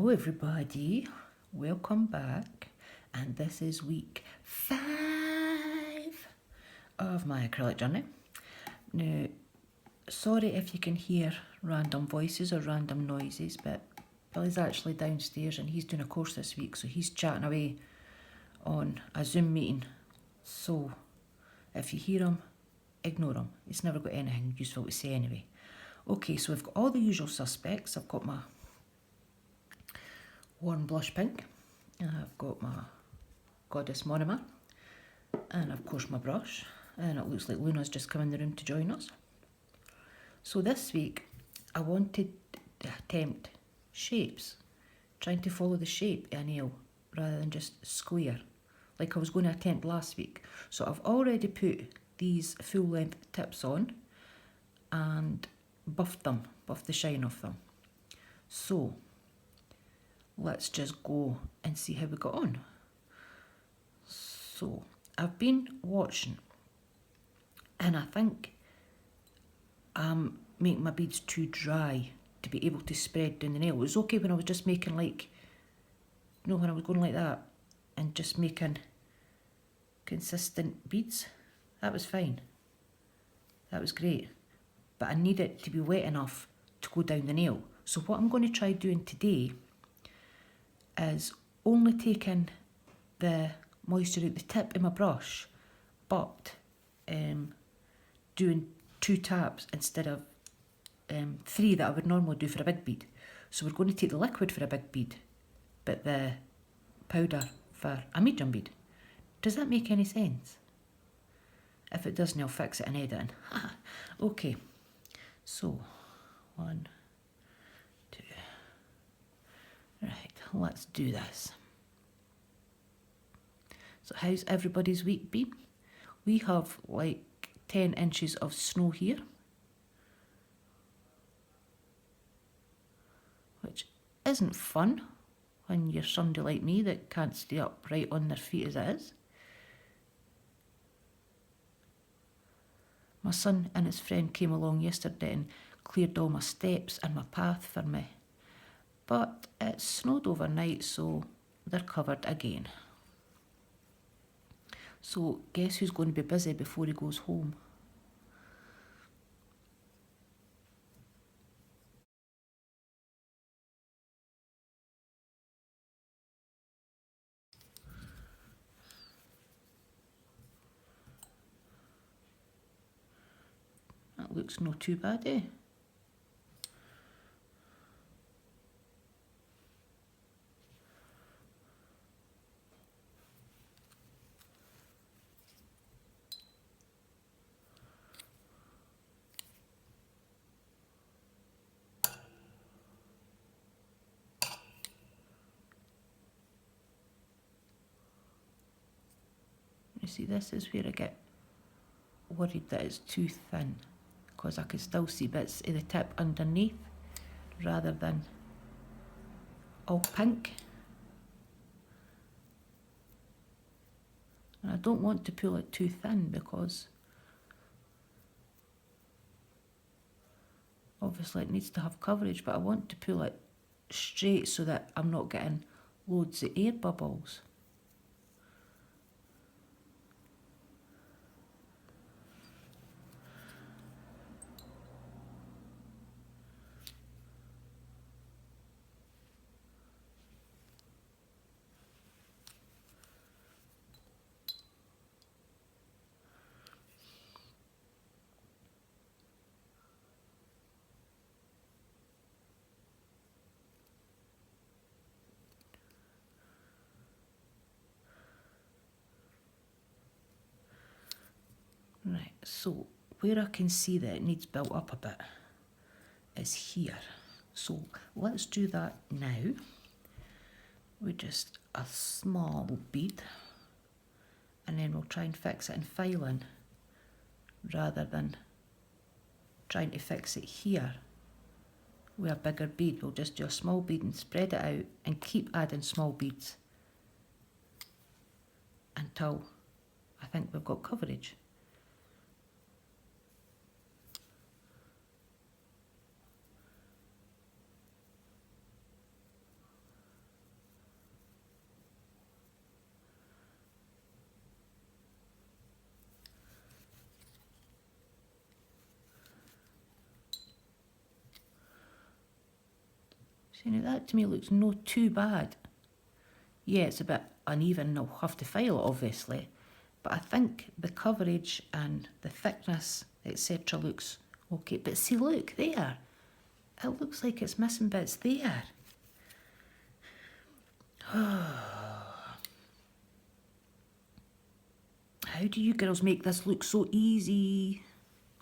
Hello everybody, welcome back, and this is week 5 of my acrylic journey. Now, sorry if you can hear random voices or random noises, but Billy's actually downstairs and he's doing a course this week, so he's chatting away on a Zoom meeting. So if you hear him, ignore him. He's never got anything useful to say anyway. Okay, so I've got all the usual suspects. I've got my warm blush pink, I've got my goddess monomer, and of course my brush, and it looks like Luna's just come in the room to join us. So this week I wanted to attempt shapes, trying to follow the shape of a nail rather than just square like I was going to attempt last week. So I've already put these full length tips on and buffed the shine off them. So let's just go and see how we got on. So I've been watching and I think I'm making my beads too dry to be able to spread down the nail. It was okay when I was just making like, when I was going like that and just making consistent beads. That was fine. That was great. But I need it to be wet enough to go down the nail. So what I'm going to try doing today is only taking the moisture out the tip of my brush, but doing 2 taps instead of 3 that I would normally do for a big bead. So we're going to take the liquid for a big bead, but the powder for a medium bead. Does that make any sense? If it doesn't, I'll fix it in editing. Okay, so 1, 2. Right, let's do this. So how's everybody's week been? We have like 10 inches of snow here, which isn't fun when you're somebody like me that can't stay upright on their feet as it is. My son and his friend came along yesterday and cleared all my steps and my path for me. But it snowed overnight, so they're covered again. So guess who's going to be busy before he goes home? That looks not too bad, eh? You see, this is where I get worried that it's too thin, because I can still see bits of the tip underneath rather than all pink. And I don't want to pull it too thin because obviously it needs to have coverage, but I want to pull it straight so that I'm not getting loads of air bubbles. Right, so where I can see that it needs built up a bit is here. So let's do that now with just a small bead, and then we'll try and fix it in filing rather than trying to fix it here with a bigger bead. We'll just do a small bead and spread it out and keep adding small beads until I think we've got coverage. See, now that to me looks not too bad. Yeah, it's a bit uneven, I'll have to file it obviously, but I think the coverage and the thickness, etc. looks okay. But see, look, there. It looks like it's missing bits there. How do you girls make this look so easy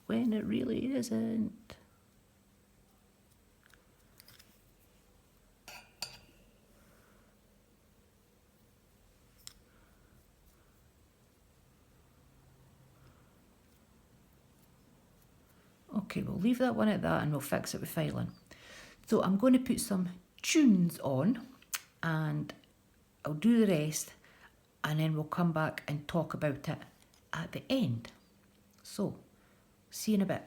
when it really isn't? Okay, we'll leave that one at that and we'll fix it with filing. So I'm going to put some tunes on and I'll do the rest and then we'll come back and talk about it at the end. So, see you in a bit.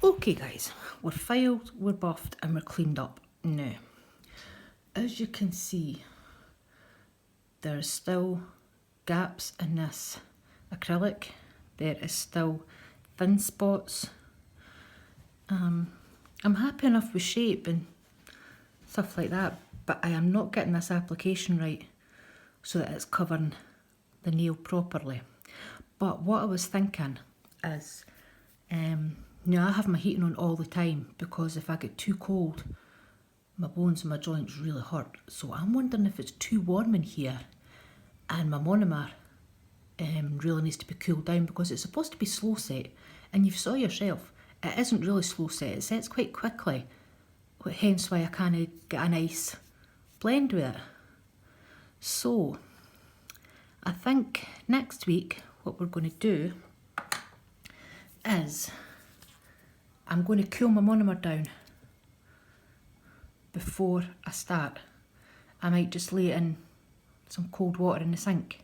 Okay guys, we're filed, we're buffed and we're cleaned up. Now, as you can see, there's still gaps in this acrylic. There is still thin spots. I'm happy enough with shape and stuff like that, but I am not getting this application right so that it's covering the nail properly. But what I was thinking is, now I have my heating on all the time because if I get too cold, my bones and my joints really hurt. So I'm wondering if it's too warm in here and my monomer really needs to be cooled down because it's supposed to be slow set, and you saw yourself, it isn't really slow set, it sets quite quickly, hence why I kind of get a nice blend with it. So I think next week what we're going to do is I'm going to cool my monomer down before I start. I might just lay it in some cold water in the sink.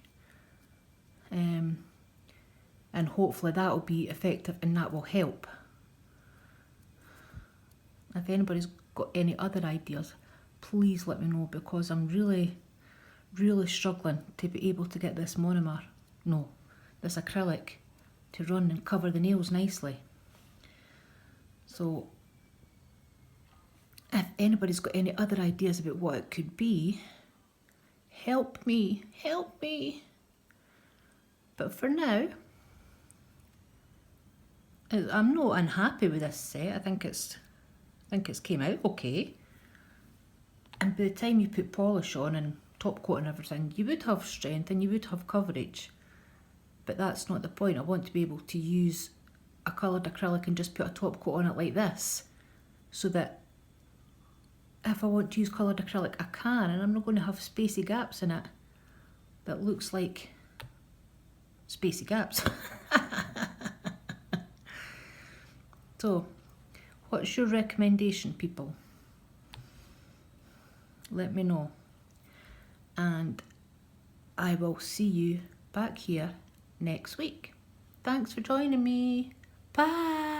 And hopefully that will be effective and that will help. If anybody's got any other ideas, please let me know because I'm really struggling to be able to get this this acrylic to run and cover the nails nicely. So if anybody's got any other ideas about what it could be, help me. But for now, I'm not unhappy with this set. I think it's came out okay. And by the time you put polish on and top coat and everything, you would have strength and you would have coverage. But that's not the point. I want to be able to use a coloured acrylic and just put a top coat on it like this, so that if I want to use coloured acrylic I can, and I'm not going to have spacey gaps in it that looks like spacey gaps. So, what's your recommendation, people? Let me know. And I will see you back here next week. Thanks for joining me. Bye.